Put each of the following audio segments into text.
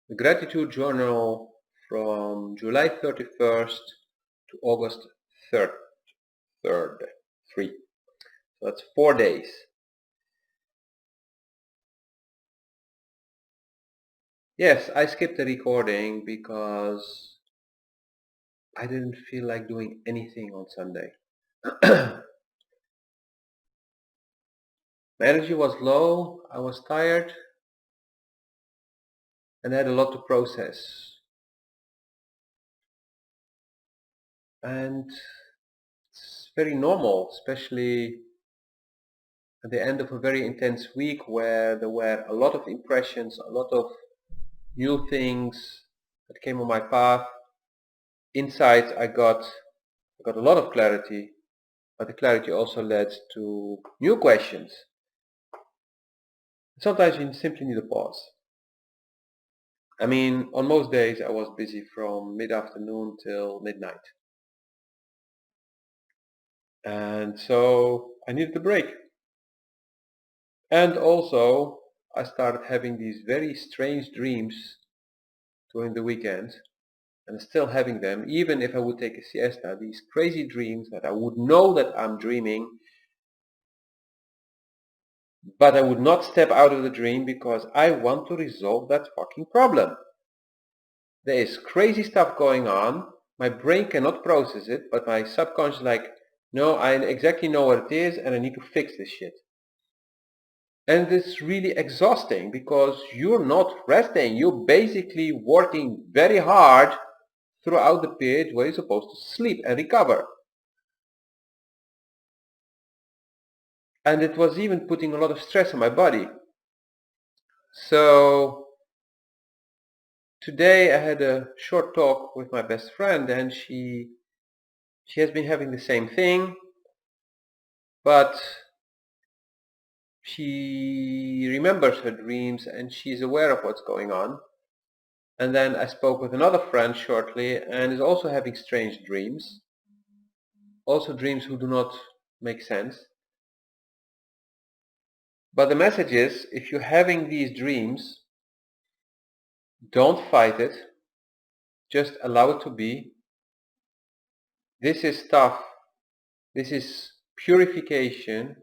The gratitude journal from July 31st to August 3rd, 3. So that's 4 days. Yes, I skipped the recording because I didn't feel like doing anything on Sunday. My energy was low, I was tired, and I had a lot to process. And it's very normal, especially at the end of a very intense week where there were a lot of impressions, a lot of new things that came on my path. Insights I got a lot of clarity, but the clarity also led to new questions. Sometimes you simply need a pause. I mean, on most days I was busy from mid-afternoon till midnight. And so I needed a break. And also I started having these very strange dreams during the weekend, and still having them, even if I would take a siesta, these crazy dreams that I would know that I'm dreaming, but I would not step out of the dream because I want to resolve that fucking problem. There is crazy stuff going on, my brain cannot process it, but my subconscious is like, no, I exactly know what it is and I need to fix this shit. And it's really exhausting because you're not resting, you're basically working very hard throughout the period where you're supposed to sleep and recover. And it was even putting a lot of stress on my body. So today I had a short talk with my best friend, and she has been having the same thing, but she remembers her dreams and she's aware of what's going on. And then I spoke with another friend shortly and is also having strange dreams, also dreams who do not make sense. But the message is, if you're having these dreams, don't fight it, just allow it to be. This is stuff, this is purification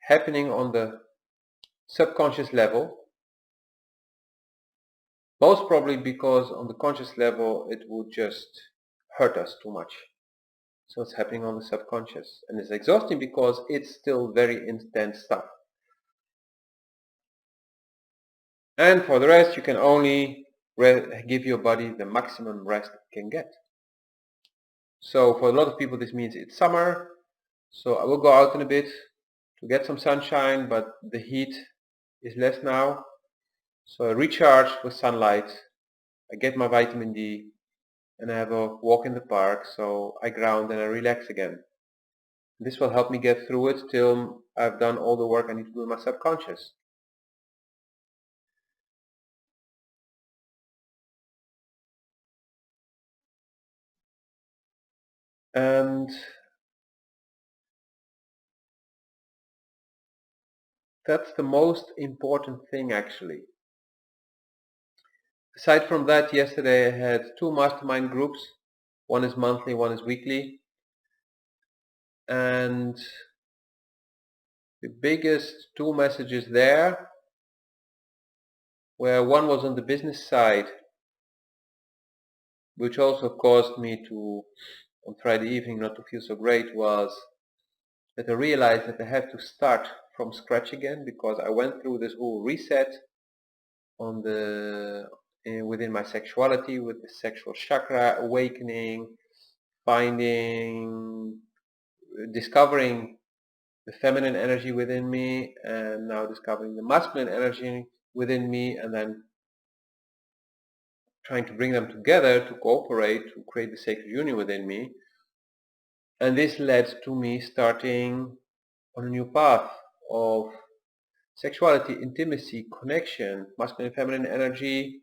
happening on the subconscious level, most probably because on the conscious level it would just hurt us too much. So it's happening on the subconscious, and it's exhausting because it's still very intense stuff. And for the rest, you can only give your body the maximum rest it can get. So for a lot of people this means it's summer, so I will go out in a bit to get some sunshine, but the heat is less now. So I recharge with sunlight, I get my vitamin D, and I have a walk in the park, so I ground and I relax again. This will help me get through it till I've done all the work I need to do in my subconscious. And that's the most important thing, actually. Aside from that, yesterday I had 2 mastermind groups. One is monthly, one is weekly. And the biggest 2 messages there, where one was on the business side, which also caused me to, on Friday evening, not to feel so great, was that I realized that I have to start from scratch again, because I went through this whole reset on the within my sexuality, with the sexual chakra awakening, discovering the feminine energy within me, and now discovering the masculine energy within me, and then trying to bring them together to cooperate to create the sacred union within me. And this led to me starting on a new path of sexuality, intimacy, connection, masculine and feminine energy,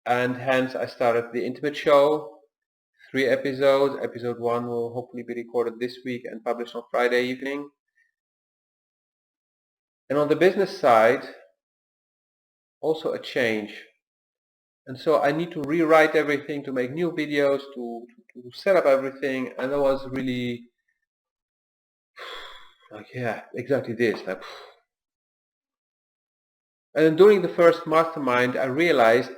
and hence I started the Intimate Show. 3 episodes. Episode 1 will hopefully be recorded this week and published on Friday evening. And on the business side, also a change. And so I need to rewrite everything, to make new videos, to set up everything, and that was really like, yeah, exactly this. Like, and then during the first mastermind, I realized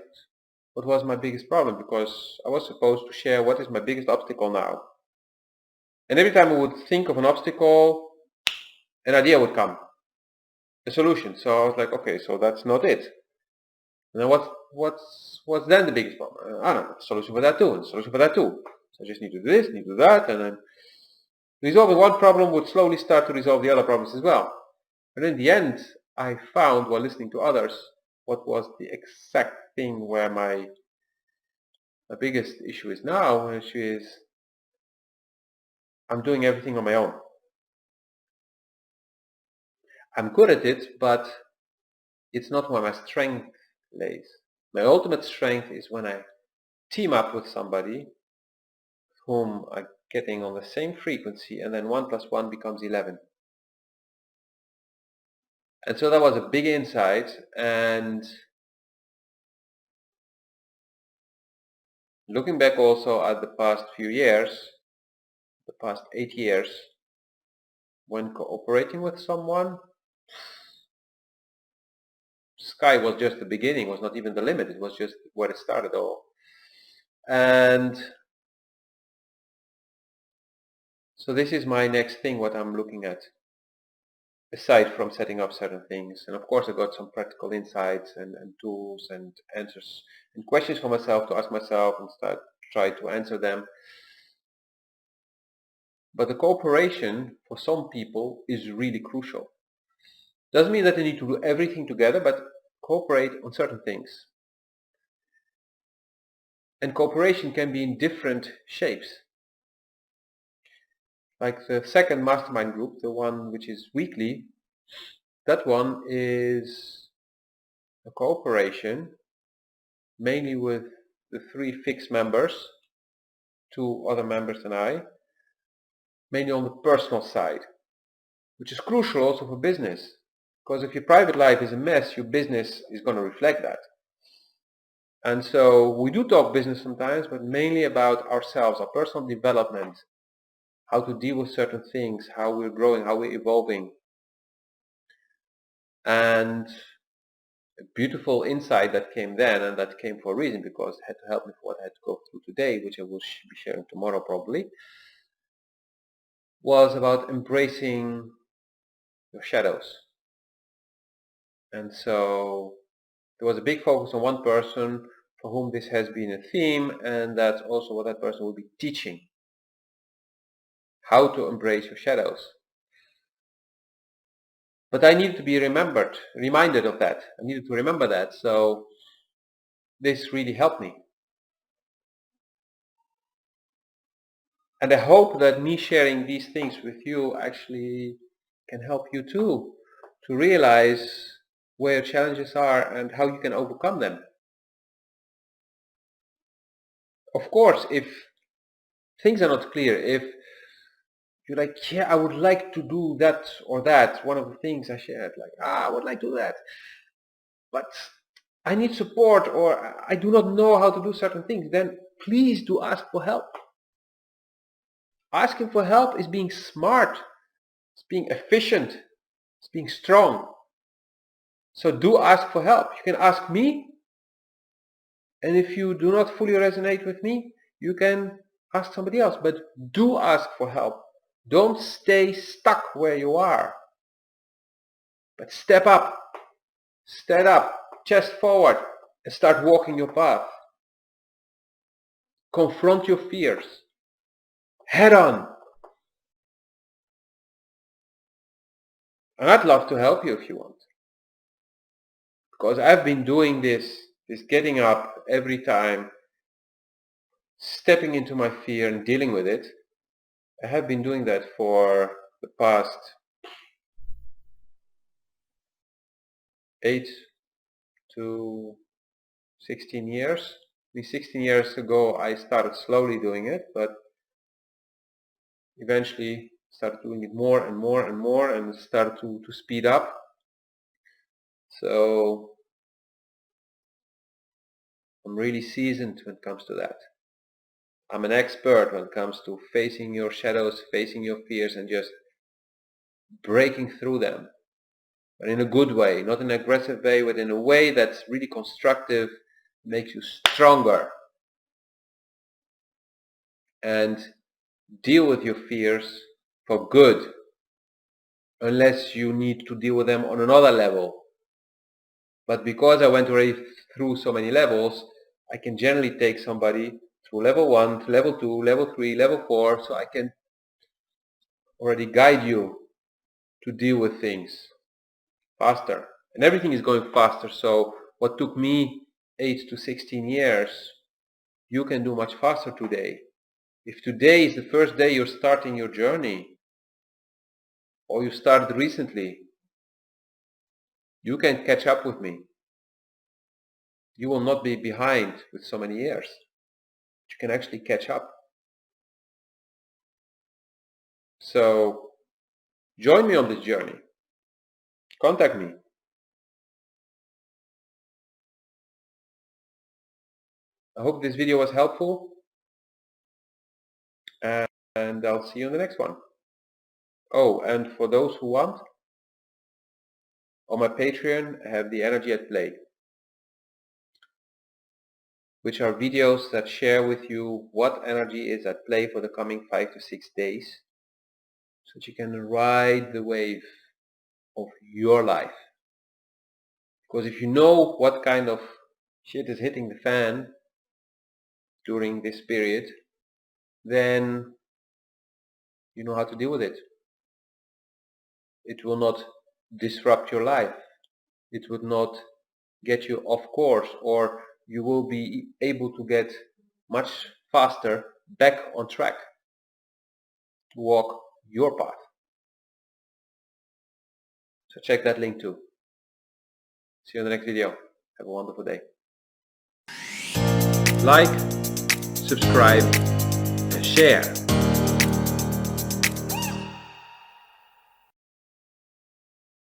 what was my biggest problem, because I was supposed to share what is my biggest obstacle now. And every time I would think of an obstacle, an idea would come, a solution. So I was like, okay, so that's not it. And then what's then the biggest problem? I don't know, solution for that too, and solution for that too. So I just need to do this, need to do that, and then resolving one problem would slowly start to resolve the other problems as well. But in the end, I found while listening to others what was the exact thing where my biggest issue is now, which is I'm doing everything on my own. I'm good at it, but it's not where my strength lays. My ultimate strength is when I team up with somebody whom I'm getting on the same frequency, and then 1 plus 1 becomes 11. And so that was a big insight, and looking back also at the past few years, the past 8 years, when cooperating with someone, sky was just the beginning, was not even the limit, it was just where it started all. And so this is my next thing, what I'm looking at, aside from setting up certain things. And of course I got some practical insights and tools and answers and questions for myself to ask myself and try to answer them. But the cooperation for some people is really crucial. Doesn't mean that they need to do everything together, but cooperate on certain things. And cooperation can be in different shapes. Like the second mastermind group, the one which is weekly, that one is a cooperation mainly with the 3 fixed members, 2 other members and I, mainly on the personal side, which is crucial also for business. Because if your private life is a mess, your business is going to reflect that. And so we do talk business sometimes, but mainly about ourselves, our personal development, how to deal with certain things, how we're growing, how we're evolving. And a beautiful insight that came then, and that came for a reason, because it had to help me for what I had to go through today, which I will be sharing tomorrow probably, was about embracing your shadows. And so there was a big focus on one person for whom this has been a theme, and that's also what that person will be teaching. How to embrace your shadows. But I needed to be reminded of that. I needed to remember that. So this really helped me. And I hope that me sharing these things with you actually can help you too, to realize where your challenges are and how you can overcome them. Of course, if things are not clear, if you're like, yeah, I would like to do that or that, one of the things I shared, like, I would like to do that, but I need support, or I do not know how to do certain things, then please do ask for help. Asking for help is being smart, it's being efficient, it's being strong. So do ask for help. You can ask me, and if you do not fully resonate with me, you can ask somebody else, but do ask for help. Don't stay stuck where you are, but step up, stand up, chest forward, and start walking your path. Confront your fears head on. And I'd love to help you if you want, because I've been doing this getting up every time, stepping into my fear and dealing with it. I have been doing that for the past 8 to 16 years. 16 years ago I started slowly doing it, but eventually started doing it more and more and more, and started to speed up. So I'm really seasoned when it comes to that. I'm an expert when it comes to facing your shadows, facing your fears, and just breaking through them. But in a good way, not in an aggressive way, but in a way that's really constructive, makes you stronger. And deal with your fears for good, unless you need to deal with them on another level. But because I went already through so many levels, I can generally take somebody through level 1 to level 2, level 3, level 4, so I can already guide you to deal with things faster. And everything is going faster, so what took me 8 to 16 years, you can do much faster today. If today is the first day you're starting your journey, or you started recently, you can catch up with me. You will not be behind with so many years. You can actually catch up. So join me on this journey. Contact me. I hope this video was helpful, and I'll see you in the next one. Oh, and for those who want, on my Patreon I have the Energy at Play, which are videos that share with you what energy is at play for the coming 5 to 6 days, so that you can ride the wave of your life. Because if you know what kind of shit is hitting the fan during this period, then you know how to deal with it. It will not disrupt your life. It would not get you off course, or you will be able to get much faster back on track to walk your path. So check that link too. See you in the next video. Have a wonderful day. Like, subscribe, and share.